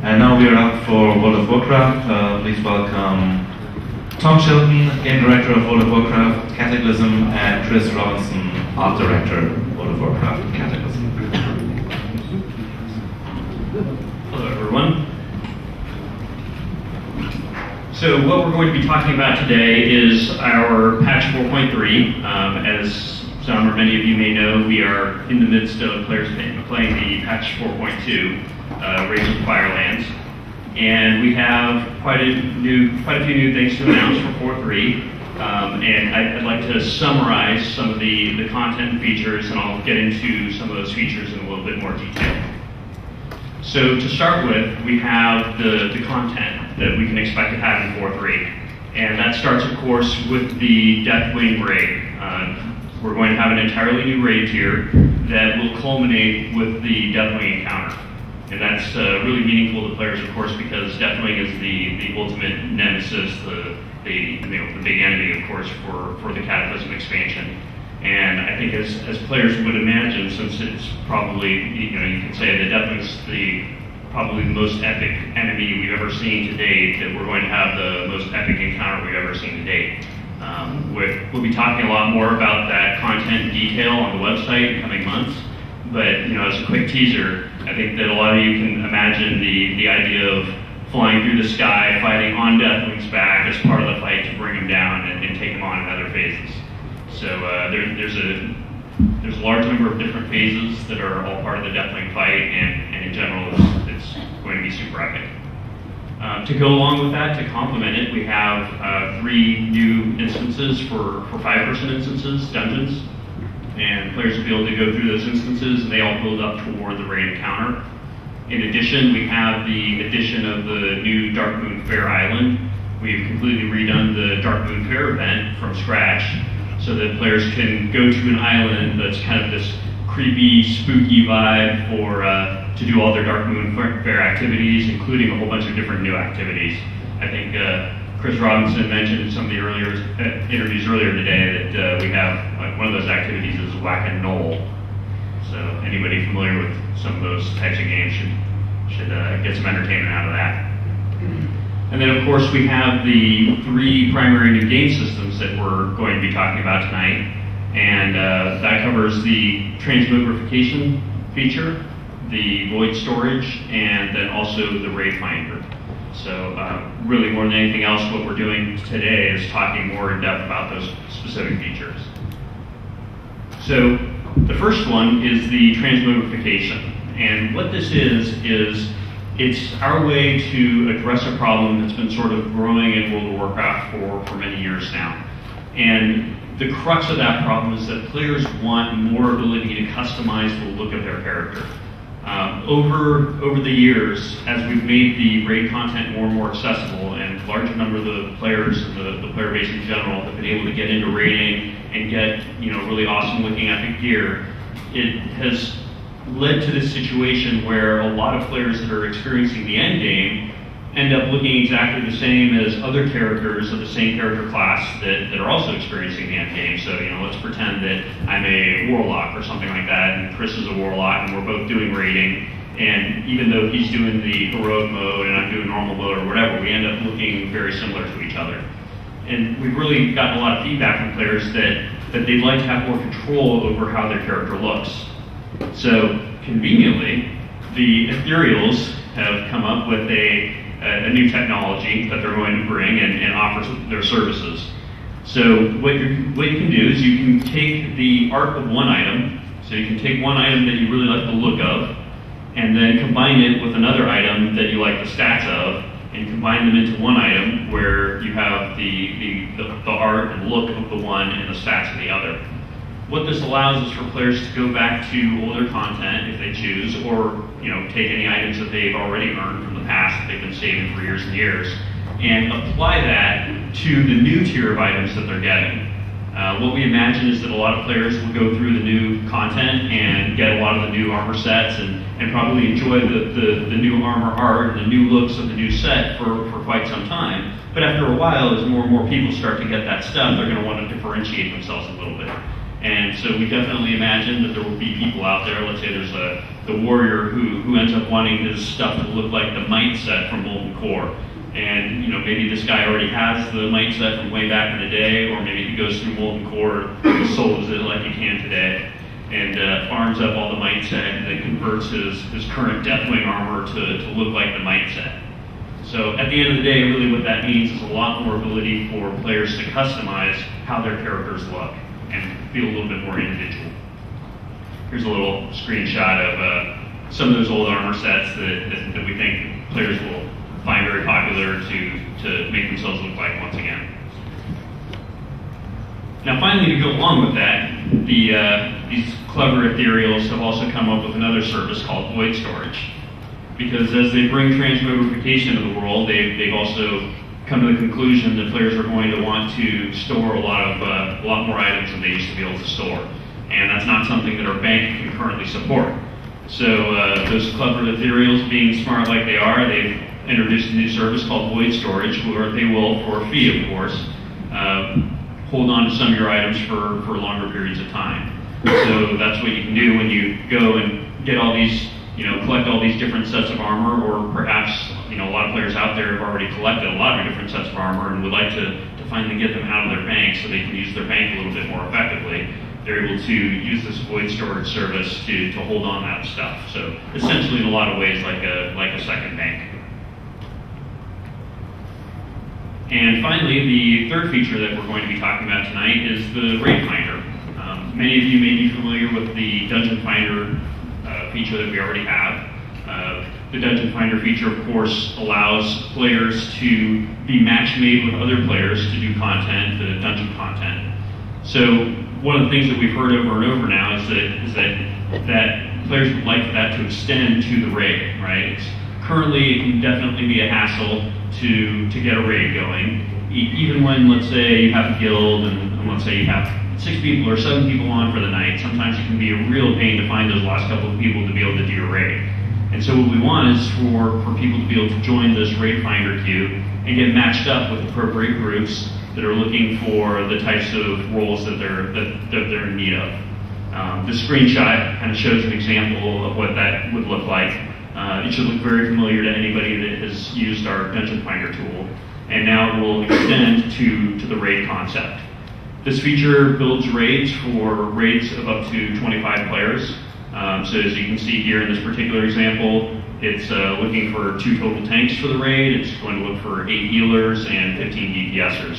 And now we are up for World of Warcraft. Please welcome Tom Chilton, Game Director of World of Warcraft Cataclysm, and Chris Robinson, Art Director, World of Warcraft Cataclysm. Hello everyone. So what we're going to be talking about today is our patch 4.3. As some or many of you may know, we are in the midst of playing the patch 4.2, Rage of the Firelands. And we have quite a few new things to announce for 4.3. And I'd like to summarize some of the content and features, and I'll get into some of those features in a little bit more detail. So to start with, we have the content that we can expect to have in 4.3. And that starts, of course, with the Deathwing raid. We're going to have an entirely new raid tier that will culminate with the Deathwing encounter. And that's really meaningful to players, of course, because Deathwing is the ultimate nemesis, the big enemy, of course, for the Cataclysm expansion. And I think as players would imagine, since it's probably, you could say that Deathwing's probably the most epic enemy we've ever seen to date, that we're going to have the most epic encounter we've ever seen to date. We'll be talking a lot more about that content detail on the website in coming months. But as a quick teaser, I think that a lot of you can imagine the idea of flying through the sky, fighting on Deathwing's back as part of the fight to bring him down and take him on in other phases. So there's a large number of different phases that are all part of the Deathwing fight, and in general, it's going to be super epic. To go along with that, to complement it, we have 3 new instances for 5-person instances, dungeons. And players will be able to go through those instances, and they all build up toward the raid encounter. In addition, we have the addition of the new Darkmoon Faire Island. We've completely redone the Darkmoon Faire event from scratch, so that players can go to an island that's kind of this creepy, spooky vibe to do all their Darkmoon Faire activities, including a whole bunch of different new activities. I think Chris Robinson mentioned in some of the interviews earlier today that we have one of those activities is Whack and Knoll. So anybody familiar with some of those types of games should get some entertainment out of that. And then of course we have the 3 primary new game systems that we're going to be talking about tonight. And that covers the transmogrification feature, the void storage, and then also the raid finder. So really more than anything else, what we're doing today is talking more in depth about those specific features. So the first one is the transmogrification. And what this is it's our way to address a problem that's been sort of growing in World of Warcraft for many years now. And the crux of that problem is that players want more ability to customize the look of their character. Over the years, as we've made the raid content more and more accessible, and a larger number of the players and the player base in general have been able to get into raiding and get really awesome looking epic gear, it has led to this situation where a lot of players that are experiencing the end game end up looking exactly the same as other characters of the same character class that are also experiencing the end game. So, let's pretend that I'm a warlock or something like that, and Chris is a warlock, and we're both doing raiding. And even though he's doing the heroic mode and I'm doing normal mode or whatever, we end up looking very similar to each other. And we've really gotten a lot of feedback from players that they'd like to have more control over how their character looks. So, conveniently, the Ethereals have come up with a new technology that they're going to bring and offer their services. So what you can do is you can take the art of one item, so you can take one item that you really like the look of, and then combine it with another item that you like the stats of, and combine them into one item where you have the art and look of the one and the stats of the other. What this allows is for players to go back to older content if they choose, or take any items that they've already earned from the past that they've been saving for years and years, and apply that to the new tier of items that they're getting. What we imagine is that a lot of players will go through the new content and get a lot of the new armor sets and probably enjoy the new armor art and the new looks of the new set for quite some time. But after a while, as more and more people start to get that stuff, they're going to want to differentiate themselves a little bit. And so we definitely imagine that there will be people out there, let's say there's the warrior who ends up wanting his stuff to look like the might set from Molten Core. And maybe this guy already has the might set from way back in the day, or maybe he goes through Molten Core and souls it like he can today, and farms up all the might set and then converts his current Deathwing armor to look like the might set. So at the end of the day, really what that means is a lot more ability for players to customize how their characters look and feel a little bit more individual. Here's a little screenshot of some of those old armor sets that we think players will find very popular to make themselves look like once again. Now finally, to go along with that, these clever ethereals have also come up with another service called void storage. Because as they bring transmogrification to the world, they've also come to the conclusion that players are going to want to store a lot more items than they used to be able to store. And that's not something that our bank can currently support. So those clever ethereals, being smart like they are, they've introduced a new service called void storage, where they will, for a fee of course, hold on to some of your items for longer periods of time. So that's what you can do when you go and get all these, collect all these different sets of armor, or perhaps, a lot of players out there have already collected a lot of different sets of armor and would like to finally get them out of their bank so they can use their bank a little bit more effectively. They're able to use this void storage service to hold on that stuff. So essentially, in a lot of ways, like a second bank. And finally, the third feature that we're going to be talking about tonight is the Raid Finder. Many of you may be familiar with the Dungeon Finder feature that we already have. The Dungeon Finder feature, of course, allows players to be match-made with other players to do content, the dungeon content. So one of the things that we've heard over and over now is that players would like that to extend to the raid, right? Currently, it can definitely be a hassle to get a raid going. Even when, let's say, you have a guild and let's say you have 6 people or 7 people on for the night, sometimes it can be a real pain to find those last couple of people to be able to do your raid. And so what we want is for people to be able to join this Raid Finder queue and get matched up with appropriate groups that are looking for the types of roles that they're in need of. This screenshot kind of shows an example of what that would look like. It should look very familiar to anybody that has used our Dungeon Finder tool. And now it will extend to the raid concept. This feature builds raids for raids of up to 25 players. So as you can see here in this particular example, it's looking for 2 total tanks for the raid. It's going to look for 8 healers and 15 DPSers.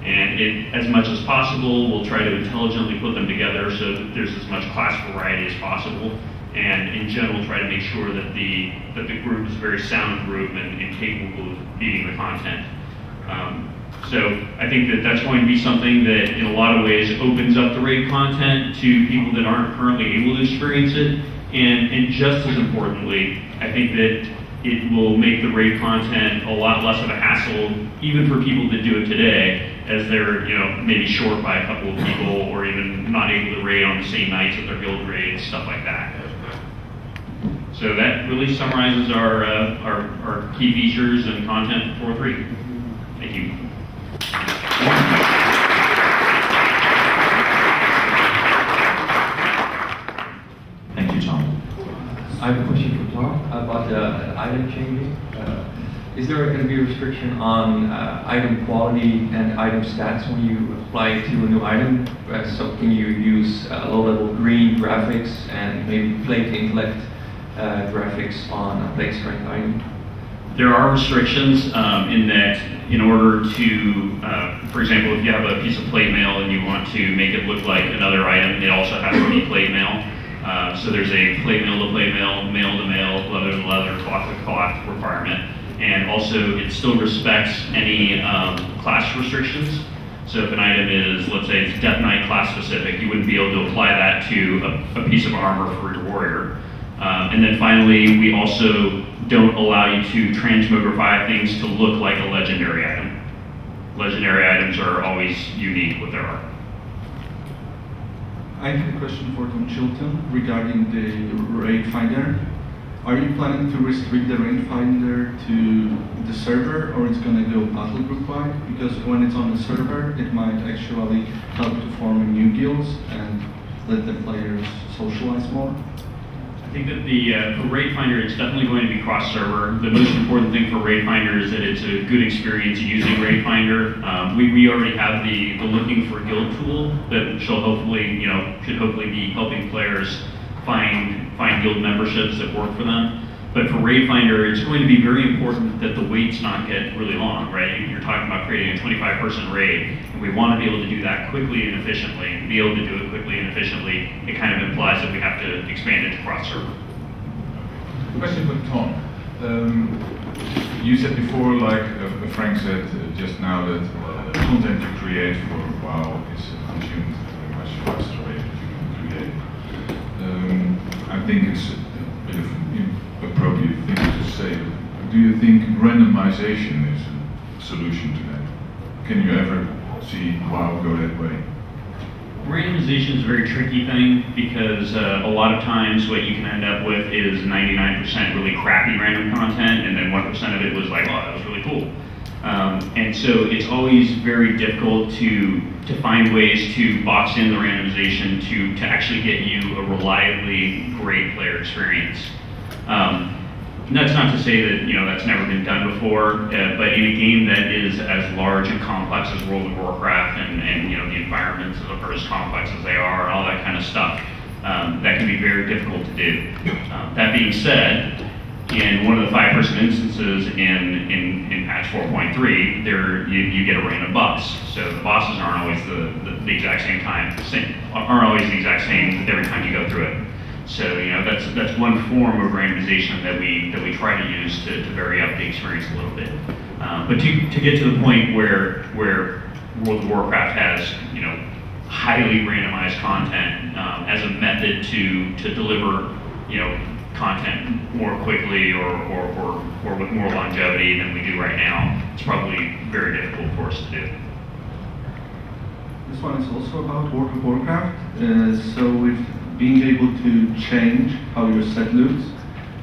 And as much as possible, we'll try to intelligently put them together so that there's as much class variety as possible. And in general, try to make sure that the group is a very sound group and capable of meeting the content. So I think that that's going to be something that in a lot of ways opens up the raid content to people that aren't currently able to experience it. And just as importantly, I think that it will make the raid content a lot less of a hassle, even for people that do it today, as they're maybe short by a couple of people or even not able to raid on the same nights at their guild raids, stuff like that. So that really summarizes our key features and content for 4.3. Thank you. Thank you, Tom. I have a question for Tom about the item changing. Is there going to be a restriction on item quality and item stats when you apply it to a new item? So can you use low-level green graphics and maybe plate intellect graphics on a plate strength item? There are restrictions in that in order to, for example, if you have a piece of plate mail and you want to make it look like another item, it also has to be plate mail. So there's a plate mail to plate mail, mail to mail, leather to leather, cloth to cloth requirement. And also it still respects any class restrictions. So if an item is, let's say it's Death Knight class specific, you wouldn't be able to apply that to a piece of armor for your warrior. And then finally, we also don't allow you to transmogrify things to look like a legendary item. Legendary items are always unique with their art. I have a question for Tom Chilton regarding the Raid Finder. Are you planning to restrict the rangefinder to the server, or it's going to go battle group wide? Because when it's on the server, it might actually help to form new guilds and let the players socialize more. I think that for Raidfinder, it's definitely going to be cross-server. The most important thing for Raidfinder is that it's a good experience using Raidfinder. We already have the looking for guild tool that should hopefully be helping players find guild memberships that work for them. But for Raidfinder, it's going to be very important that the waits not get really long, right? You're talking about creating a 25-person raid, and we want to be able to do that quickly and efficiently. And to be able to do it quickly and efficiently, it kind of implies that we have to expand it to cross-server. Question for Tom. You said before, like Frank said just now, that content you create for WoW is consumed at a much faster rate than you can create. I think it's a bit of an inappropriate thing to say, but do you think randomization is a solution to that? Can you ever see WoW go that way? Randomization is a very tricky thing because a lot of times what you can end up with is 99% really crappy random content, and then 1% of it was like, oh, that was really cool. And so it's always very difficult to find ways to box in the randomization to actually get you a reliably great player experience. And that's not to say that that's never been done before, but in a game that is as large and complex as World of Warcraft, and the environments are as complex as they are, and all that kind of stuff, that can be very difficult to do. That being said, in one of the 5-person instances in patch 4.3, you get a random boss. So the bosses aren't always the exact same aren't always the exact same every time you go through it. So that's one form of randomization that we try to use to vary up the experience a little bit. But to get to the point where World of Warcraft has highly randomized content as a method to deliver content more quickly or with more longevity than we do right now, it's probably very difficult for us to do. This one is also about World of Warcraft. So with being able to change how your set looks,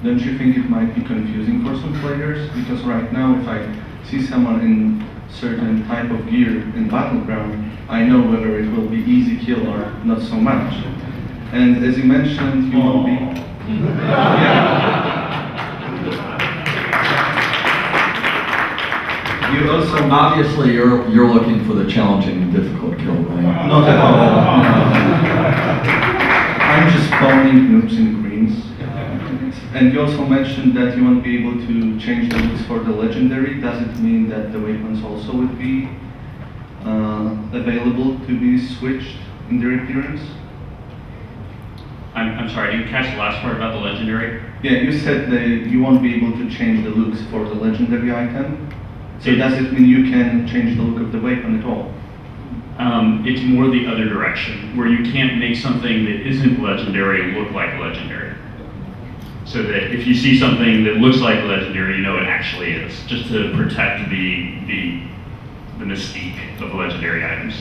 don't you think it might be confusing for some players? Because right now, if I see someone in certain type of gear in Battleground, I know whether it will be easy kill or not so much. And as you mentioned, you won't be... You also obviously you're looking for the challenging and difficult kill, right? Not at all. I'm just spawning noobs in greens. And you also mentioned that you won't be able to change the looks for the legendary. Does it mean that the weapons also would be available to be switched in their appearance? I'm sorry, I didn't catch the last part about the legendary. Yeah, you said that you won't be able to change the looks for the legendary item. So does it mean you can change the look of the weapon at all? It's more the other direction, where you can't make something that isn't legendary look like legendary. So that if you see something that looks like legendary, you know it actually is, just to protect the mystique of legendary items.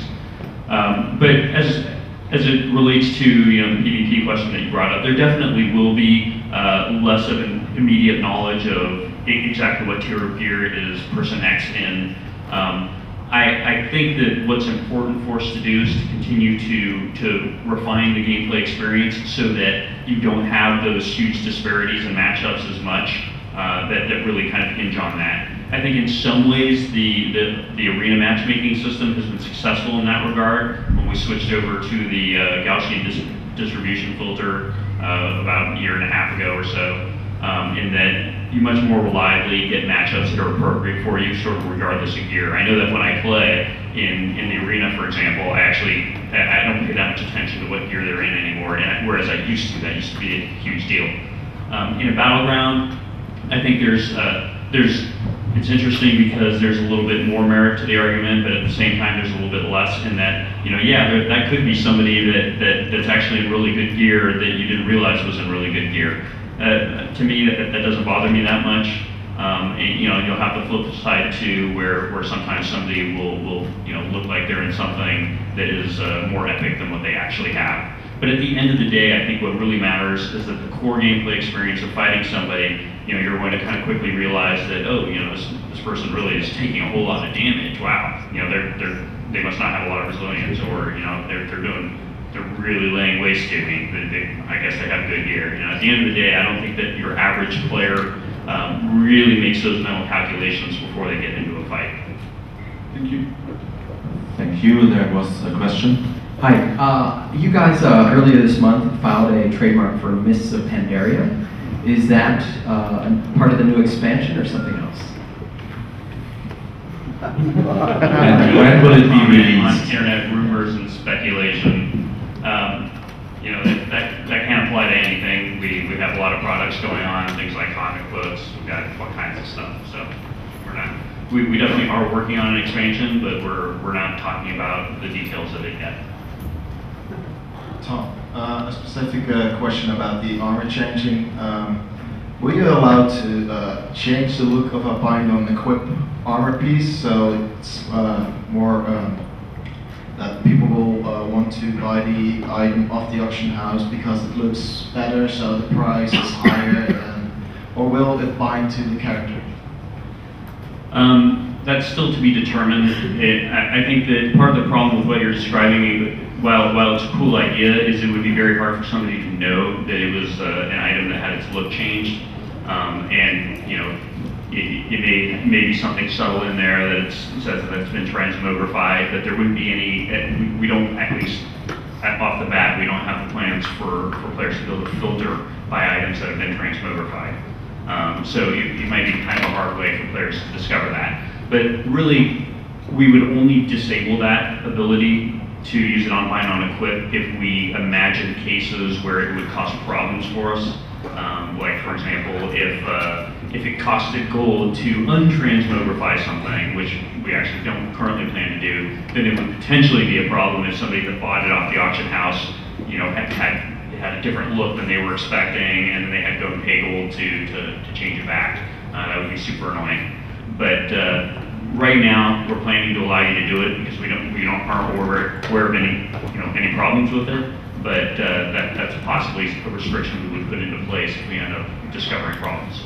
But as it relates to the PvP question that you brought up, there definitely will be less of an immediate knowledge of exactly what tier of gear is person X in. I think that what's important for us to do is to continue to refine the gameplay experience so that you don't have those huge disparities in matchups as much that really kind of hinge on that. I think in some ways the arena matchmaking system has been successful in that regard. When we switched over to the Gaussian distribution filter about a year and a half ago or so, in that you much more reliably get matchups that are appropriate for you, sort of regardless of gear. I know that when I play in the arena, for example, I don't pay that much attention to what gear they're in anymore, whereas I used to. That used to be a huge deal. In a battleground, I think it's interesting because there's a little bit more merit to the argument, but at the same time there's a little bit less in that, that could be somebody that's actually in really good gear that you didn't realize was in really good gear. To me, that doesn't bother me that much. And you'll have the flip side too, where sometimes somebody will look like they're in something that is more epic than what they actually have. But at the end of the day, I think what really matters is that the core gameplay experience of fighting somebody, you're going to kind of quickly realize that, oh, this person really is taking a whole lot of damage. Wow, they must not have a lot of resilience, or they're really laying waste to me. I guess they have good gear. At the end of the day, I don't think that your average player really makes those mental calculations before they get into a fight. Thank you. Thank you. There was a question. Hi. You guys earlier this month filed a trademark for Mists of Pandaria. Is that part of the new expansion or something else? And when will it be released? On internet rumors and speculation. That can't apply to anything. We have a lot of products going on, things like comic books. We've got all kinds of stuff. So we're not. We definitely are working on an expansion, but we're not talking about the details of it yet. Tom, a specific question about the armor changing. Were you allowed to change the look of a bind on equip armor piece so it's more that people will want to buy the item off the auction house because it looks better, so the price is higher, or will it bind to the character? That's still to be determined. I think that part of the problem with what you're describing, while it's a cool idea, is it would be very hard for somebody to know that it was an item that had its look changed. It may be something subtle in there that it says that it's been transmogrified, but there wouldn't be any, we don't, at least off the bat, we don't have the plans for players to be able to filter by items that have been transmogrified. So it might be kind of a hard way for players to discover that. But really, we would only disable that ability to use it on bind on equip if we imagine cases where it would cause problems for us. Like, for example, if it costed gold to untransmogrify something, which we actually don't currently plan to do, then it would potentially be a problem if somebody that bought it off the auction house, had a different look than they were expecting, and then they had to go and pay gold to change it back. That would be super annoying. But right now, we're planning to allow you to do it because we aren't aware of any problems with it. But that's possibly a restriction we would put into place if we end up discovering problems.